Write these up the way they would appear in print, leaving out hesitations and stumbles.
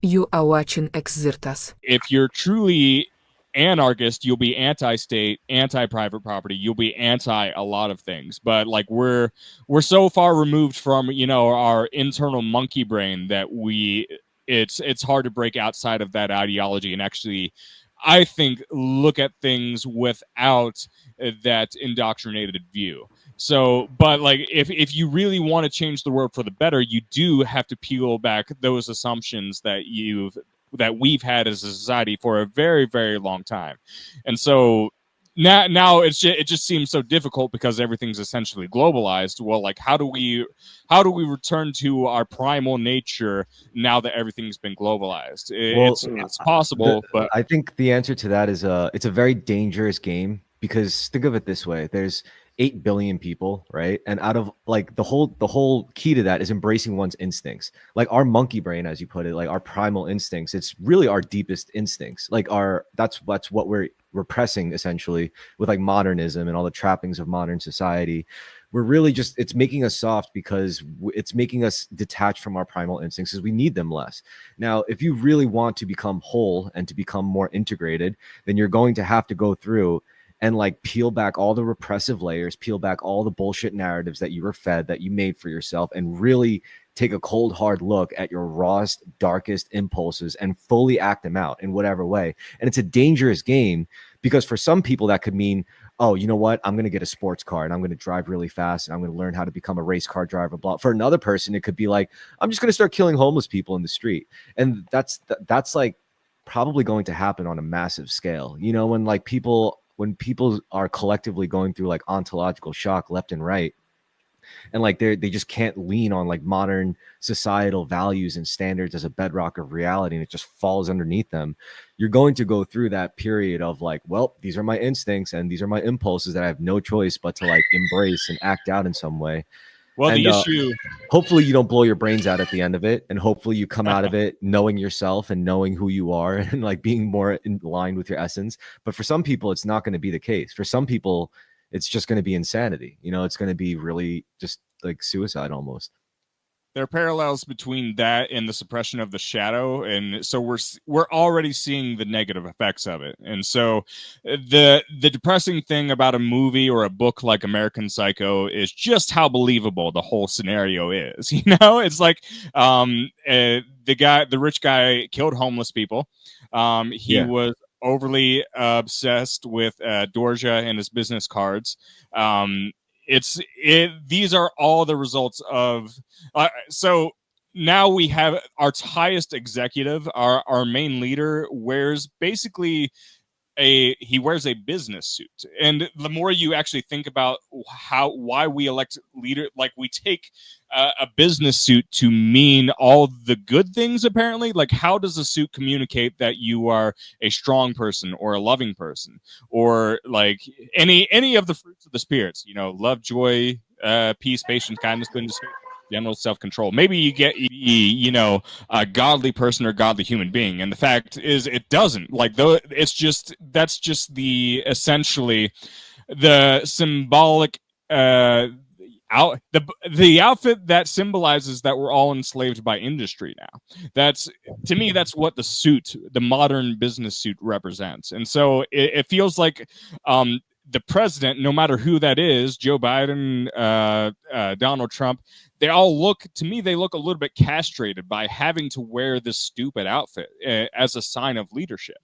You are watching Xirtus. If you're truly anarchist, you'll be anti-state, anti-private property. You'll be anti a lot of things. But like we're so far removed from our internal monkey brain that it's hard to break outside of that ideology and actually, I think, look at things without that indoctrinated view. So, but like if you really want to change the world for the better, you do have to peel back those assumptions that we've had as a society for a very, very long time. And so now it just seems so difficult because everything's essentially globalized. Well, like how do we return to our primal nature now that everything's been globalized? Well, It's the possible, but I think the answer to that is it's a very dangerous game because think of it this way: there's 8 billion people, right? And out of like the whole key to that is embracing one's instincts, like our monkey brain, as you put it, like our primal instincts. It's really our deepest instincts, like our that's what we're repressing essentially with like modernism and all the trappings of modern society. We're really just it's making us soft because it's making us detached from our primal instincts because we need them less. Now, if you really want to become whole and to become more integrated, then you're going to have to go through and like peel back all the repressive layers, peel back all the bullshit narratives that you were fed, that you made for yourself, and really take a cold, hard look at your rawest, darkest impulses and fully act them out in whatever way. And it's a dangerous game because for some people that could mean, oh, you know what? I'm going to get a sports car and I'm going to drive really fast and I'm going to learn how to become a race car driver. Blah. For another person, it could be like, I'm just going to start killing homeless people in the street. And that's like probably going to happen on a massive scale. You know, when people are collectively going through like ontological shock left and right, and like they just can't lean on like modern societal values and standards as a bedrock of reality, and it just falls underneath them. You're going to go through that period of like, well, these are my instincts and these are my impulses that I have no choice but to like embrace and act out in some way. well, And the issue. hopefully you don't blow your brains out at the end of it, and hopefully you come out of it knowing yourself and knowing who you are and like being more in line with your essence. But for some people it's not going to be the case. For some people it's just going to be insanity. You know, it's going to be really just like suicide almost. There are parallels between that and the suppression of the shadow, and so we're already seeing the negative effects of it. And so the depressing thing about a movie or a book like American Psycho is just how believable the whole scenario is. It's like the rich guy killed homeless people. He Yeah. was overly obsessed with Dorja and his business cards. These are all the results of so now we have our highest executive, our main leader wears basically he wears a business suit. And the more you actually think about why we elect leader, like we take a business suit to mean all the good things, apparently. Like, how does a suit communicate that you are a strong person or a loving person, or like any of the fruits of the spirits, love, joy, peace, patience, kindness, goodness, general self-control? Maybe you get a godly person or godly human being, and the fact is it doesn't. Like, though, that's just essentially the symbolic the outfit that symbolizes that we're all enslaved by industry now. That's, to me, that's what the modern business suit represents. And so it feels like the president, no matter who that is, Joe Biden, Donald Trump, they look a little bit castrated by having to wear this stupid outfit as a sign of leadership.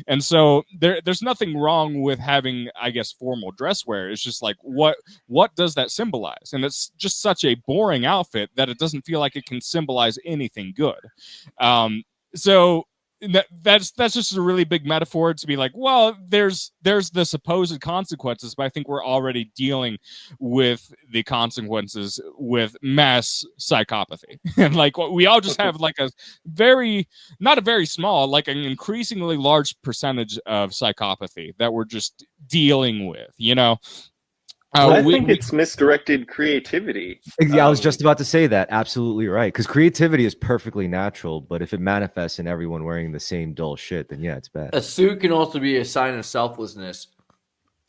And so there's nothing wrong with having, I guess, formal dress wear. It's just like, what does that symbolize? And it's just such a boring outfit that it doesn't feel like it can symbolize anything good. So that's just a really big metaphor to be like, well, there's the supposed consequences, but I think we're already dealing with the consequences with mass psychopathy. And like, we all just have like a very, not a very small, like an increasingly large percentage of psychopathy that we're just dealing with. I we, think we it's misdirected creativity. Yeah, I was just about to say that. Absolutely right. Because creativity is perfectly natural, but if it manifests in everyone wearing the same dull shit, then yeah, it's bad. A suit can also be a sign of selflessness.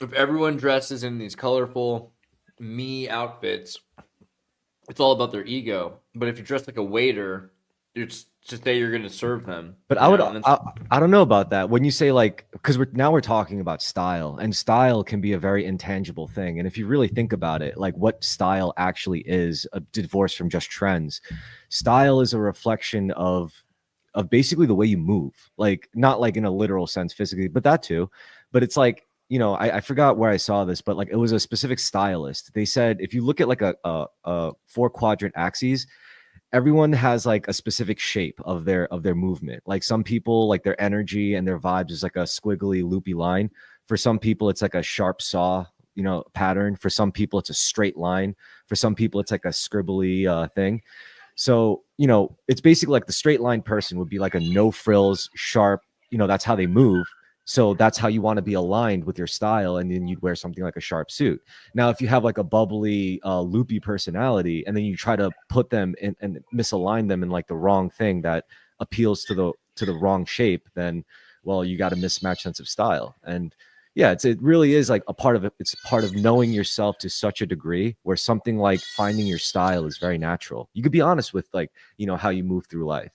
If everyone dresses in these colorful me outfits, it's all about their ego. But if you dress like a waiter it's just that you're going to serve them. But you I would, know, and that's- I don't know about that. When you say like, because we're talking about style, and style can be a very intangible thing. And if you really think about it, like what style actually is, divorced from just trends, style is a reflection of basically the way you move. Like not like in a literal sense physically, but that too. But it's like, I forgot where I saw this, but like it was a specific stylist. They said if you look at like a 4 quadrant axes, everyone has like a specific shape of their movement. Like some people, like their energy and their vibes is like a squiggly loopy line. For some people it's like a sharp saw pattern. For some people it's a straight line. For some people it's like a scribbly thing. So it's basically like the straight line person would be like a no frills sharp, that's how they move. So that's how you want to be aligned with your style, and then you'd wear something like a sharp suit. Now, if you have like a bubbly, loopy personality, and then you try to put them in and misalign them in like the wrong thing that appeals to the wrong shape, then well, you got a mismatched sense of style. And yeah, it really is like a part of it. It's part of knowing yourself to such a degree where something like finding your style is very natural. You could be honest with like how you move through life,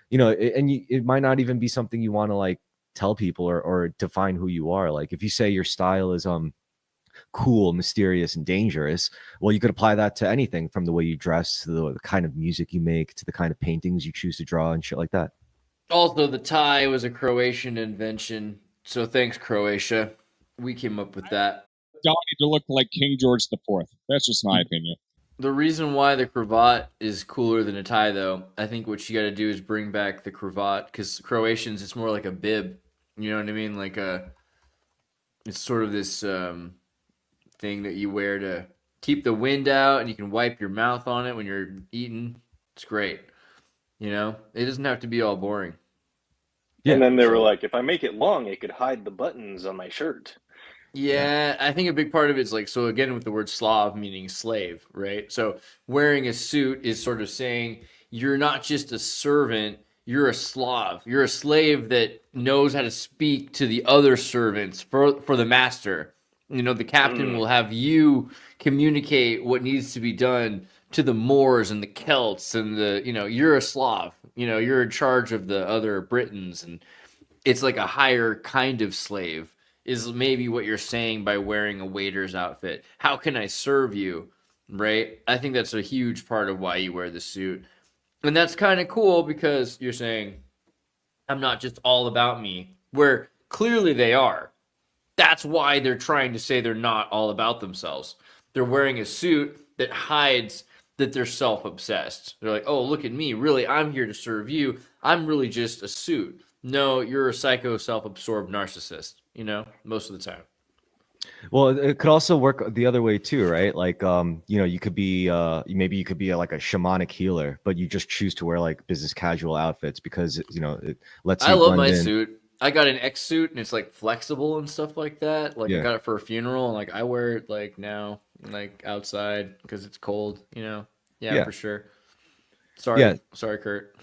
it might not even be something you want to like tell people or define who you are. Like if you say your style is cool, mysterious, and dangerous, well, you could apply that to anything from the way you dress to the kind of music you make to the kind of paintings you choose to draw and shit like that. Also, the tie was a Croatian invention. So thanks, Croatia. We came up with that. Don't need to look like King George IV. That's just my opinion. The reason why the cravat is cooler than a tie, though, I think what you got to do is bring back the cravat, because Croatians, it's more like a bib. You know what I mean? It's sort of this thing that you wear to keep the wind out, and you can wipe your mouth on it when you're eating. It's great. It doesn't have to be all boring. Yeah, and then they were like, if I make it long, it could hide the buttons on my shirt. Yeah, I think a big part of it's like, so again, with the word Slav meaning slave, right? So wearing a suit is sort of saying you're not just a servant, you're a Slav. You're a slave that knows how to speak to the other servants for the master. The captain will have you communicate what needs to be done to the Moors and the Celts and you're a Slav. You're in charge of the other Britons, and it's like a higher kind of slave is maybe what you're saying by wearing a waiter's outfit. How can I serve you? Right? I think that's a huge part of why you wear the suit. And that's kind of cool because you're saying, I'm not just all about me, where clearly they are. That's why they're trying to say they're not all about themselves. They're wearing a suit that hides that they're self-obsessed. They're like, oh, look at me. Really, I'm here to serve you. I'm really just a suit. No, you're a psycho, self-absorbed narcissist, most of the time. Well, it could also work the other way too, right? Like, you could be, maybe you could be like a shamanic healer, but you just choose to wear like business casual outfits because, it lets you I love blend my in. suit. I got an X suit and it's like flexible and stuff like that. Like Yeah. I got it for a funeral and like I wear it like now, like outside because it's cold, Yeah, Yeah. for sure. Sorry, Yeah. sorry, Kurt.